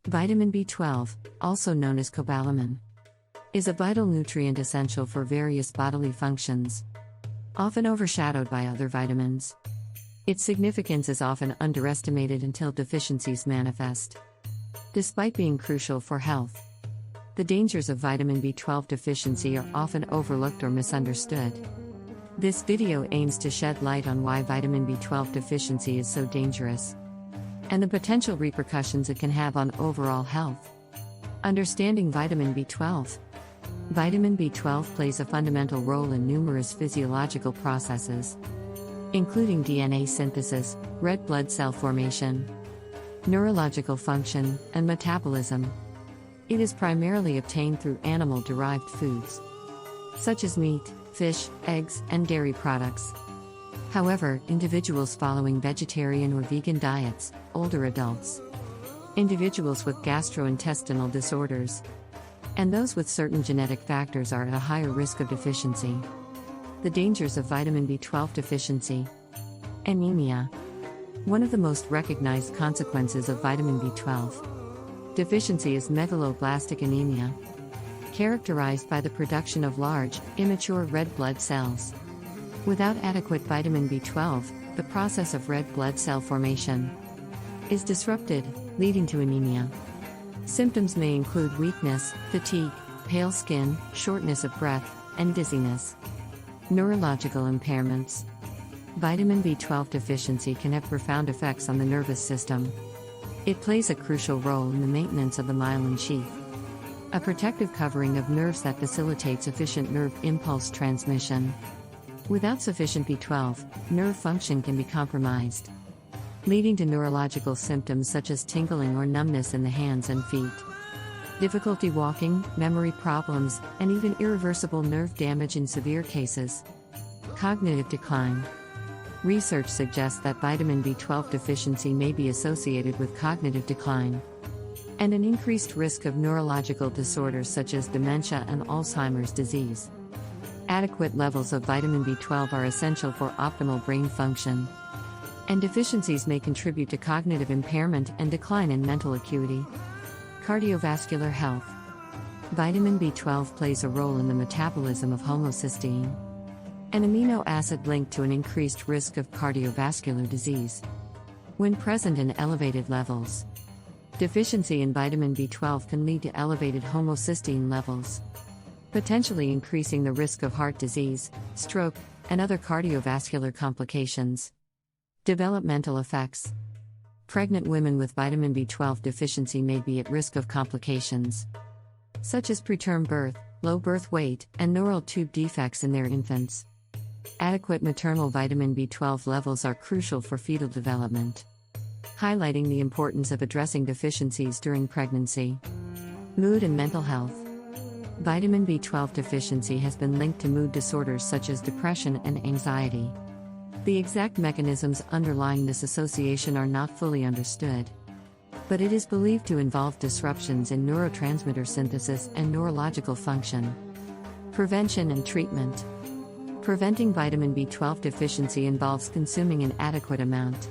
Vitamin B12, also known as cobalamin, is a vital nutrient essential for various bodily functions, often overshadowed by other vitamins. Its significance is often underestimated until deficiencies manifest. Despite being crucial for health, the dangers of vitamin B12 deficiency are often overlooked or misunderstood. This video aims to shed light on why vitamin B12 deficiency is so dangerous, and the potential repercussions it can have on overall health. Understanding vitamin B12. Vitamin B12 plays a fundamental role in numerous physiological processes, including DNA synthesis, red blood cell formation, neurological function, and metabolism. It is primarily obtained through animal-derived foods, such as meat, fish, eggs, and dairy products. However, individuals following vegetarian or vegan diets, older adults, individuals with gastrointestinal disorders, and those with certain genetic factors are at a higher risk of deficiency. The dangers of vitamin B12 deficiency. Anemia. One of the most recognized consequences of vitamin B12 deficiency is megaloblastic anemia, characterized by the production of large, immature red blood cells. Without adequate vitamin B12, the process of red blood cell formation is disrupted, leading to anemia. Symptoms may include weakness, fatigue, pale skin, shortness of breath, and dizziness. Neurological impairments. Vitamin B12 deficiency can have profound effects on the nervous system. It plays a crucial role in the maintenance of the myelin sheath, a protective covering of nerves that facilitates efficient nerve impulse transmission. Without sufficient B12, nerve function can be compromised, leading to neurological symptoms such as tingling or numbness in the hands and feet, difficulty walking, memory problems, and even irreversible nerve damage in severe cases. Cognitive decline. Research suggests that vitamin B12 deficiency may be associated with cognitive decline and an increased risk of neurological disorders such as dementia and Alzheimer's disease. Adequate levels of vitamin B12 are essential for optimal brain function, and deficiencies may contribute to cognitive impairment and decline in mental acuity. Cardiovascular health. Vitamin B12 plays a role in the metabolism of homocysteine, an amino acid linked to an increased risk of cardiovascular disease. When present in elevated levels, deficiency in vitamin B12 can lead to elevated homocysteine levels, potentially increasing the risk of heart disease, stroke, and other cardiovascular complications. Developmental effects. Pregnant women with vitamin B12 deficiency may be at risk of complications, such as preterm birth, low birth weight, and neural tube defects in their infants. Adequate maternal vitamin B12 levels are crucial for fetal development, highlighting the importance of addressing deficiencies during pregnancy. Mood and mental health. Vitamin B12 deficiency has been linked to mood disorders such as depression and anxiety. The exact mechanisms underlying this association are not fully understood, but it is believed to involve disruptions in neurotransmitter synthesis and neurological function. Prevention and treatment. Preventing vitamin B12 deficiency involves consuming an adequate amount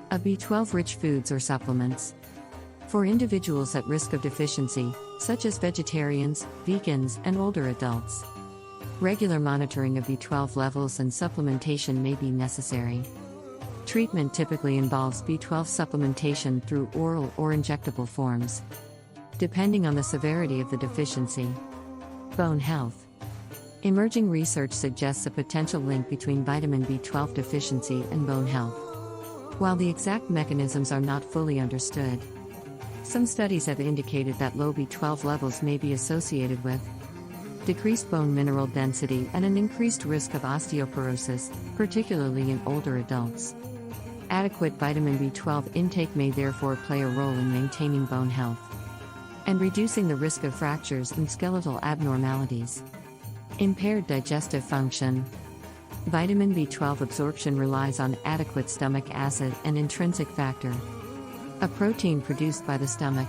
of B12-rich foods or supplements. For individuals at risk of deficiency, such as vegetarians, vegans, and older adults, regular monitoring of B12 levels and supplementation may be necessary. Treatment typically involves B12 supplementation through oral or injectable forms, depending on the severity of the deficiency. Bone health. Emerging research suggests a potential link between vitamin B12 deficiency and bone health. While the exact mechanisms are not fully understood, some studies have indicated that low B12 levels may be associated with decreased bone mineral density and an increased risk of osteoporosis, particularly in older adults. Adequate vitamin B12 intake may therefore play a role in maintaining bone health and reducing the risk of fractures and skeletal abnormalities. Impaired digestive function. Vitamin B12 absorption relies on adequate stomach acid and intrinsic factor, a protein produced by the stomach.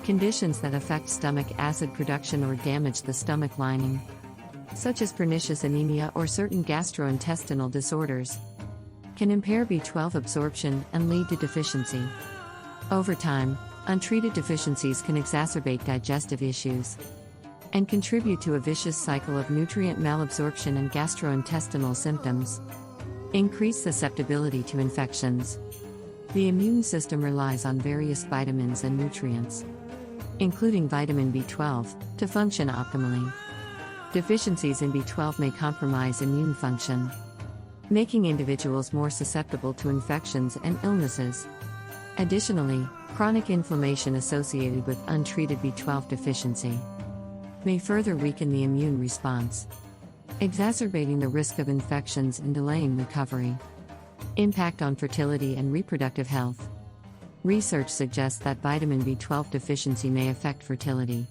Conditions that affect stomach acid production or damage the stomach lining, such as pernicious anemia or certain gastrointestinal disorders, can impair B12 absorption and lead to deficiency. Over time, Untreated deficiencies can exacerbate digestive issues and contribute to a vicious cycle of nutrient malabsorption and gastrointestinal symptoms. Increased susceptibility to infections. The immune system relies on various vitamins and nutrients, including vitamin B12, to function optimally. Deficiencies in B12 may compromise immune function, making individuals more susceptible to infections and illnesses. Additionally, chronic inflammation associated with untreated B12 deficiency may further weaken the immune response, exacerbating the risk of infections and delaying recovery. Impact on fertility and reproductive health. Research suggests that vitamin B12 deficiency may affect fertility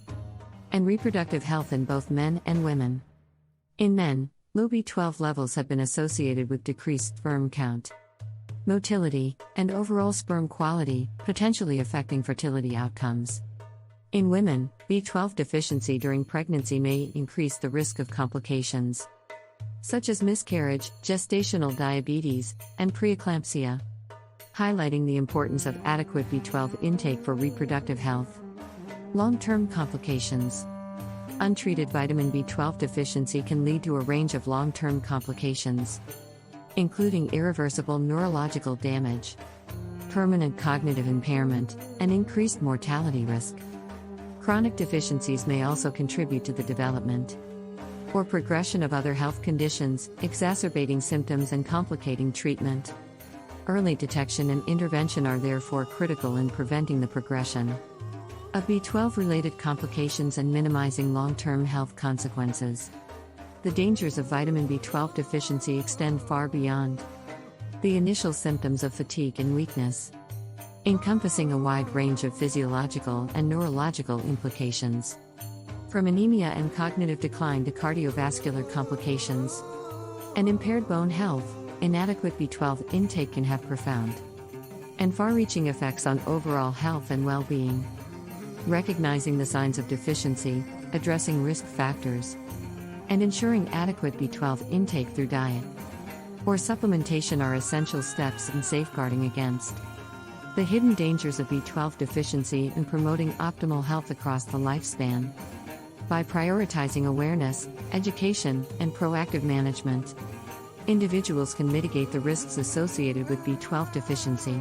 and reproductive health in both men and women. In men, low B12 levels have been associated with decreased sperm count, motility, and overall sperm quality, potentially affecting fertility outcomes. In women, B12 deficiency during pregnancy may increase the risk of complications, such as miscarriage, gestational diabetes, and preeclampsia, highlighting the importance of adequate B12 intake for reproductive health. Long-term complications. Untreated vitamin B12 deficiency can lead to a range of long-term complications, including irreversible neurological damage, permanent cognitive impairment, and increased mortality risk. Chronic deficiencies may also contribute to the development or progression of other health conditions, exacerbating symptoms and complicating treatment. Early detection and intervention are therefore critical in preventing the progression of B12-related complications and minimizing long-term health consequences. The dangers of vitamin B12 deficiency extend far beyond the initial symptoms of fatigue and weakness, encompassing a wide range of physiological and neurological implications, from anemia and cognitive decline to cardiovascular complications and impaired bone health. Inadequate B12 intake can have profound and far-reaching effects on overall health and well-being. Recognizing the signs of deficiency, addressing risk factors, and ensuring adequate B12 intake through diet or supplementation are essential steps in safeguarding against the hidden dangers of B12 deficiency and promoting optimal health across the lifespan. By prioritizing awareness, education, and proactive management, individuals can mitigate the risks associated with B12 deficiency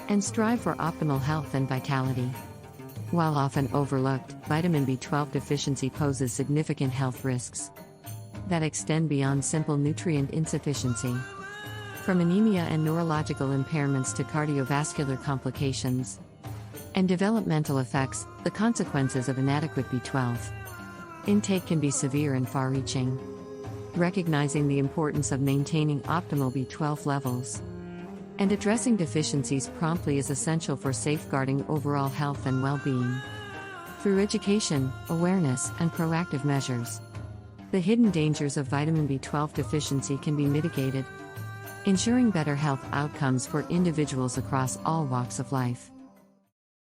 and strive for optimal health and vitality. While often overlooked, vitamin B12 deficiency poses significant health risks that extend beyond simple nutrient insufficiency. From anemia and neurological impairments to cardiovascular complications and developmental effects, the consequences of inadequate B12 intake can be severe and far-reaching. Recognizing the importance of maintaining optimal B12 levels and addressing deficiencies promptly is essential for safeguarding overall health and well-being. Through education, awareness, and proactive measures, the hidden dangers of vitamin B12 deficiency can be mitigated, ensuring better health outcomes for individuals across all walks of life.